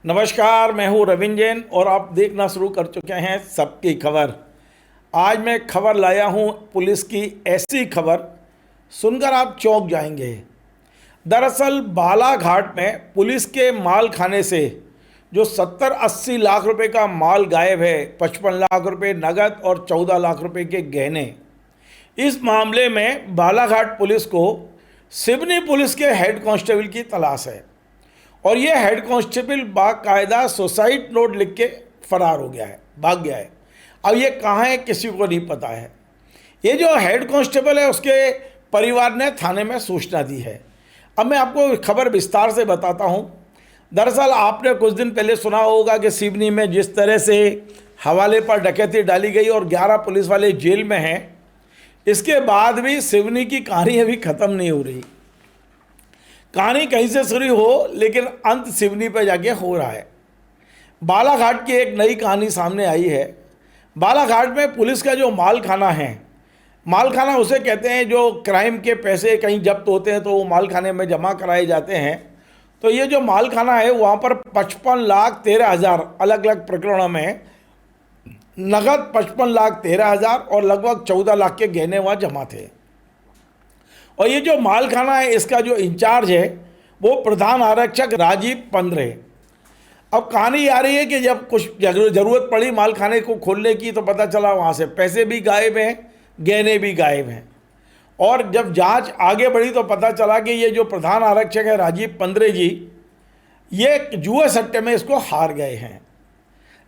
नमस्कार, मैं हूँ रविंद्र जैन और आप देखना शुरू कर चुके हैं सबकी खबर। आज मैं खबर लाया हूँ पुलिस की ऐसी खबर सुनकर आप चौंक जाएंगे। दरअसल बालाघाट में पुलिस के माल खाने से जो 70-80 लाख रुपए का माल गायब है, 55 लाख रुपए नगद और 14 लाख रुपए के गहने। इस मामले में बालाघाट पुलिस को सिवनी पुलिस के हेड कांस्टेबल की तलाश है और ये हेड कांस्टेबल बाकायदा सुसाइड नोट लिख के फरार हो गया है, भाग गया है। अब ये कहाँ है किसी को नहीं पता है। ये जो हेड कांस्टेबल है उसके परिवार ने थाने में सूचना दी है। अब मैं आपको खबर विस्तार से बताता हूँ। दरअसल आपने कुछ दिन पहले सुना होगा कि सिवनी में जिस तरह से हवाले पर डकैती डाली गई और 11 पुलिस वाले जेल में हैं, इसके बाद भी सिवनी की कहानी अभी ख़त्म नहीं हो रही। कहानी कहीं से शुरू हो लेकिन अंत सिवनी पर जाके हो रहा है। बालाघाट की एक नई कहानी सामने आई है। बालाघाट में पुलिस का जो माल खाना है, माल खाना उसे कहते हैं जो क्राइम के पैसे कहीं जब्त होते हैं तो वो माल खाने में जमा कराए जाते हैं। तो ये जो माल खाना है वहाँ पर 55,13,000 अलग अलग प्रकरणों में नगद 55,13,000 और लगभग 14 लाख के गहने वहाँ जमा थे। और ये जो माल खाना है इसका जो इंचार्ज है वो प्रधान आरक्षक राजीव पंद्रे। अब कहानी आ रही है कि जब कुछ ज़रूरत पड़ी माल खाने को खोलने की तो पता चला वहाँ से पैसे भी गायब हैं, गहने भी गायब हैं। और जब जांच आगे बढ़ी तो पता चला कि ये जो प्रधान आरक्षक है राजीव पंद्रे जी, ये जुए सट्टे में इसको हार गए हैं।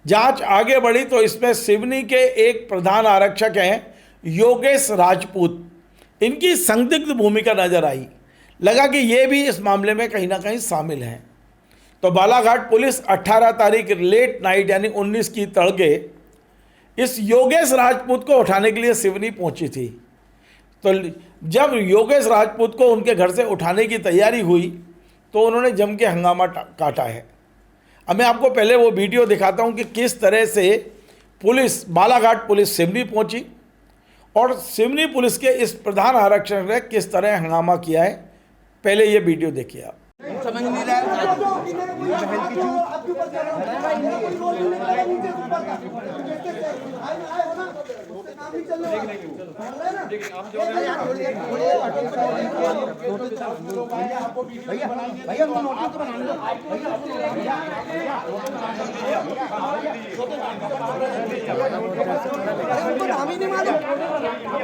जांच आगे बढ़ी तो इसमें सिवनी के एक प्रधान आरक्षक हैं योगेश राजपूत, इनकी संदिग्ध भूमिका नजर आई। लगा कि ये भी इस मामले में कहीं ना कहीं शामिल हैं। तो बालाघाट पुलिस 18 तारीख लेट नाइट यानी 19 की तड़के इस योगेश राजपूत को उठाने के लिए सिवनी पहुंची थी। तो जब योगेश राजपूत को उनके घर से उठाने की तैयारी हुई तो उन्होंने जम के हंगामा काटा है। अब मैं आपको पहले वो वीडियो दिखाता हूं कि किस तरह से पुलिस बालाघाट पुलिस सिवनी पहुंची और सिवनी पुलिस के इस प्रधान आरक्षक ने किस तरह हंगामा किया है। पहले ये वीडियो देखिए आप। समझ नहीं रहा भैया उनको नोटिस तो बनाने दो उनको नाम ही नहीं मालूम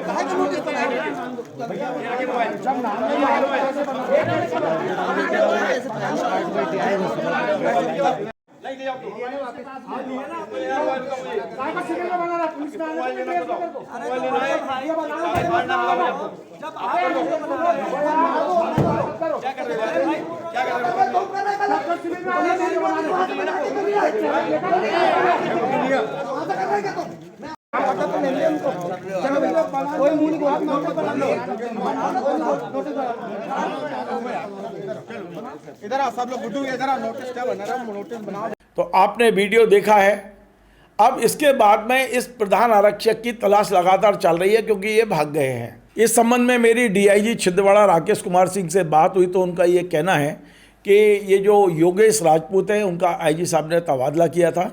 काहे का नोटिस बनाएंगे जब नाम नहीं इधर आ सब लोग गुड्डू इधर आ नोटिस क्या बना रहा नोटिस बनाओ। तो आपने वीडियो देखा है। अब इसके बाद में इस प्रधान आरक्षक की तलाश लगातार चल रही है क्योंकि ये भाग गए हैं। इस संबंध में मेरी डीआईजी छिंदवाड़ा राकेश कुमार सिंह से बात हुई तो उनका ये कहना है कि ये जो योगेश राजपूत हैं उनका आईजी साहब ने तबादला किया था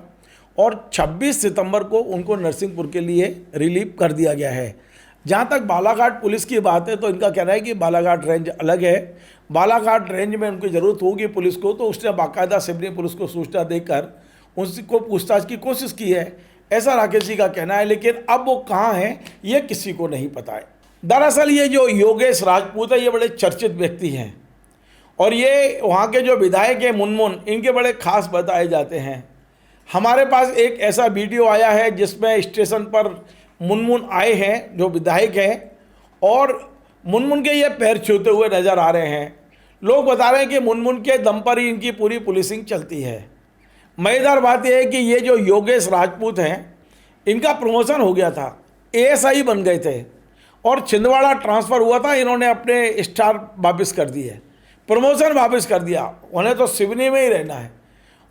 और 26 सितंबर को उनको नरसिंहपुर के लिए रिलीव कर दिया गया है। जहाँ तक बालाघाट पुलिस की बात है तो इनका कहना है कि बालाघाट रेंज अलग है। बालाघाट रेंज में उनकी ज़रूरत होगी पुलिस को तो उसने बाकायदा सिवनी पुलिस को सूचना देकर उनको पूछताछ की कोशिश की है, ऐसा राकेश जी का कहना है। लेकिन अब वो कहाँ हैं ये किसी को नहीं पता है। दरअसल ये जो योगेश राजपूत है ये बड़े चर्चित व्यक्ति हैं और ये वहाँ के जो विधायक हैं मुनमुन, इनके बड़े खास बताए जाते हैं। हमारे पास एक ऐसा वीडियो आया है जिसमें स्टेशन पर मुनमुन आए हैं जो विधायक हैं और मुनमुन के ये पैर छूते हुए नज़र आ रहे हैं। लोग बता रहे हैं कि मुनमुन के दम पर ही इनकी पूरी पुलिसिंग चलती है। मज़ेदार बात यह है कि ये जो योगेश राजपूत हैं इनका प्रमोशन हो गया था, एएसआई बन गए थे और छिंदवाड़ा ट्रांसफ़र हुआ था। इन्होंने अपने स्टार वापस कर दिए, प्रमोशन वापस कर दिया। उन्हें तो सिवनी में ही रहना है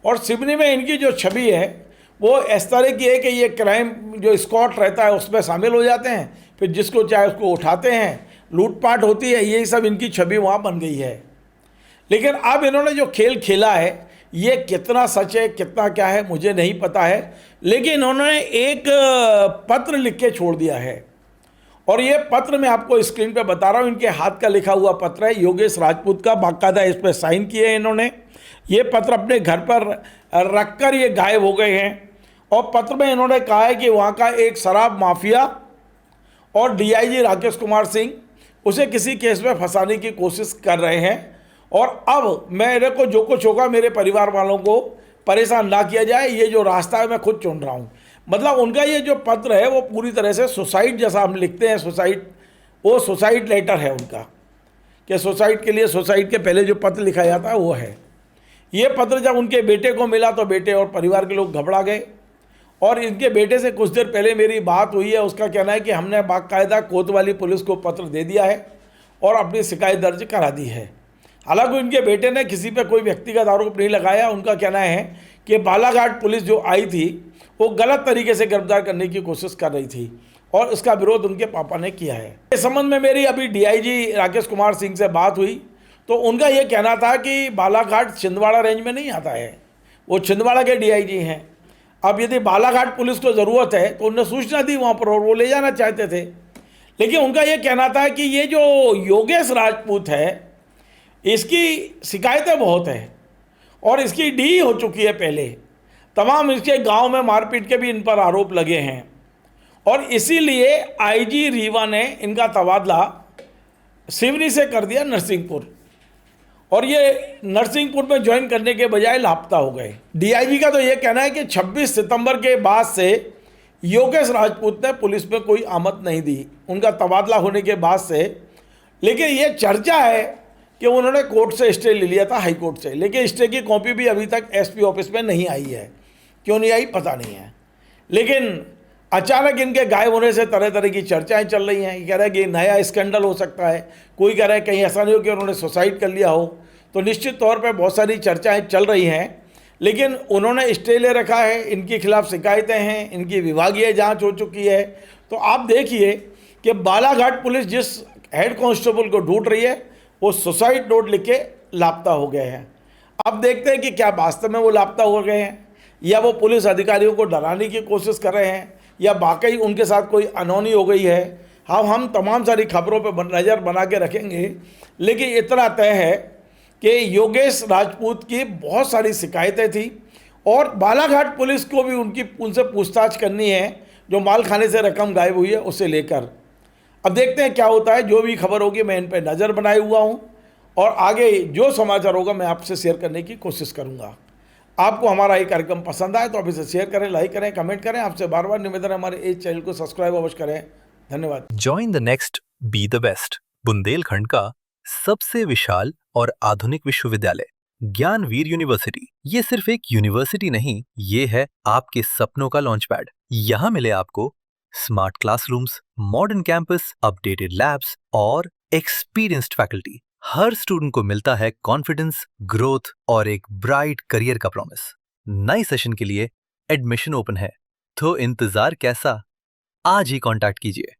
और सिवनी में इनकी जो छवि है वो इस तरह की है कि ये क्राइम जो स्क्वाड रहता है उसमें शामिल हो जाते हैं, फिर जिसको चाहे उसको उठाते हैं, लूटपाट होती है, यही सब इनकी छवि वहाँ बन गई है। लेकिन अब इन्होंने जो खेल खेला है ये कितना सच है कितना क्या है मुझे नहीं पता है, लेकिन इन्होंने एक पत्र लिख के छोड़ दिया है। और ये पत्र मैं आपको स्क्रीन पे बता रहा हूँ, इनके हाथ का लिखा हुआ पत्र है, योगेश राजपूत का, बाकायदा इस पर साइन किए हैं इन्होंने। ये पत्र अपने घर पर रखकर ये गायब हो गए हैं। और पत्र में इन्होंने कहा है कि वहाँ का एक शराब माफिया और डीआईजी राकेश कुमार सिंह उसे किसी केस में फंसाने की कोशिश कर रहे हैं। और अब मेरे को जो कुछ होगा मेरे परिवार वालों को परेशान ना किया जाए, ये जो रास्ता है मैं खुद चुन रहा हूँ। मतलब उनका ये जो पत्र है वो पूरी तरह से सुसाइड जैसा हम लिखते हैं, सुसाइड, वो सुसाइड लेटर है उनका, कि सुसाइड के लिए सुसाइड के पहले जो पत्र लिखा जाता है वो है। ये पत्र जब उनके बेटे को मिला तो बेटे और परिवार के लोग घबरा गए। और इनके बेटे से कुछ देर पहले मेरी बात हुई है, उसका कहना है कि हमने बाकायदा कोतवाली पुलिस को पत्र दे दिया है और अपनी शिकायत दर्ज करा दी है। हालांकि उनके बेटे ने किसी पे कोई व्यक्तिगत आरोप नहीं लगाया। उनका कहना है कि बालाघाट पुलिस जो आई थी वो गलत तरीके से गिरफ्तार करने की कोशिश कर रही थी और इसका विरोध उनके पापा ने किया है। इस संबंध में मेरी अभी डीआईजी राकेश कुमार सिंह से बात हुई तो उनका ये कहना था कि बालाघाट छिंदवाड़ा रेंज में नहीं आता है, वो छिंदवाड़ा के डीआईजी हैं। अब यदि बालाघाट पुलिस को ज़रूरत है तो उन्होंने सूचना दी वहाँ पर और वो ले जाना चाहते थे। लेकिन उनका ये कहना था कि ये जो योगेश राजपूत है इसकी शिकायतें बहुत हैं और इसकी डी हो चुकी है पहले, तमाम इसके गांव में मारपीट के भी इन पर आरोप लगे हैं। और इसीलिए आईजी रीवा ने इनका तबादला सिवनी से कर दिया नरसिंहपुर, और ये नरसिंहपुर में ज्वाइन करने के बजाय लापता हो गए। डीआईजी का तो ये कहना है कि 26 सितंबर के बाद से योगेश राजपूत ने पुलिस में कोई आमद नहीं दी, उनका तबादला होने के बाद से। लेकिन ये चर्चा है कि उन्होंने कोर्ट से स्टे ले लिया था, हाई कोर्ट से, लेकिन स्टे की कॉपी भी अभी तक एसपी ऑफिस में नहीं आई है। क्यों नहीं आई पता नहीं है। लेकिन अचानक इनके गायब होने से तरह तरह की चर्चाएं चल रही हैं। ये कह रहा है कि नया स्कैंडल हो सकता है, कोई कह रहा है कहीं ऐसा नहीं हो कि उन्होंने सुसाइड कर लिया हो। तो निश्चित तौर पर बहुत सारी चर्चाएं चल रही हैं, लेकिन उन्होंने स्टे ले रखा है, इनके खिलाफ शिकायतें हैं, इनकी विभागीय जांच हो चुकी है। तो आप देखिए कि बालाघाट पुलिस जिस हेड कांस्टेबल को ढूंढ रही है वो सुसाइड नोट लिख के लापता हो गए हैं। अब देखते हैं कि क्या वास्तव में वो लापता हो गए हैं या वो पुलिस अधिकारियों को डराने की कोशिश कर रहे हैं या वाकई उनके साथ कोई अनहोनी हो गई है। हम तमाम सारी खबरों पर नज़र बना के रखेंगे। लेकिन इतना तय है कि योगेश राजपूत की बहुत सारी शिकायतें थी और बालाघाट पुलिस को भी उनसे पूछताछ करनी है, जो माल खाने से रकम गायब हुई है उसे लेकर। अब देखते हैं क्या होता है। जो भी खबर होगी मैं इन पर नज़र बनाए हुआ हूँ और आगे जो समाचार होगा मैं आपसे शेयर करने की कोशिश करूँगा। आपको हमारा ये कार्यक्रम पसंद आए तो आप इसे शेयर करें, लाइक करें, कमेंट करें। आपसे बार बार निवेदन है हमारे इस चैनल को सब्सक्राइब अवश्य करें। धन्यवाद। Join the next be the best, Bundelkhand का सबसे विशाल और आधुनिक विश्वविद्यालय ज्ञानवीर यूनिवर्सिटी। ये सिर्फ एक यूनिवर्सिटी नहीं, ये है आपके सपनों का लॉन्च पैड। यहाँ मिले आपको smart classrooms, modern campus, updated labs और एक्सपीरियंस्ड फैकल्टी। हर स्टूडेंट को मिलता है कॉन्फिडेंस, ग्रोथ और एक ब्राइट करियर का प्रॉमिस। नए सेशन के लिए एडमिशन ओपन है, तो इंतजार कैसा? आज ही कांटेक्ट कीजिए।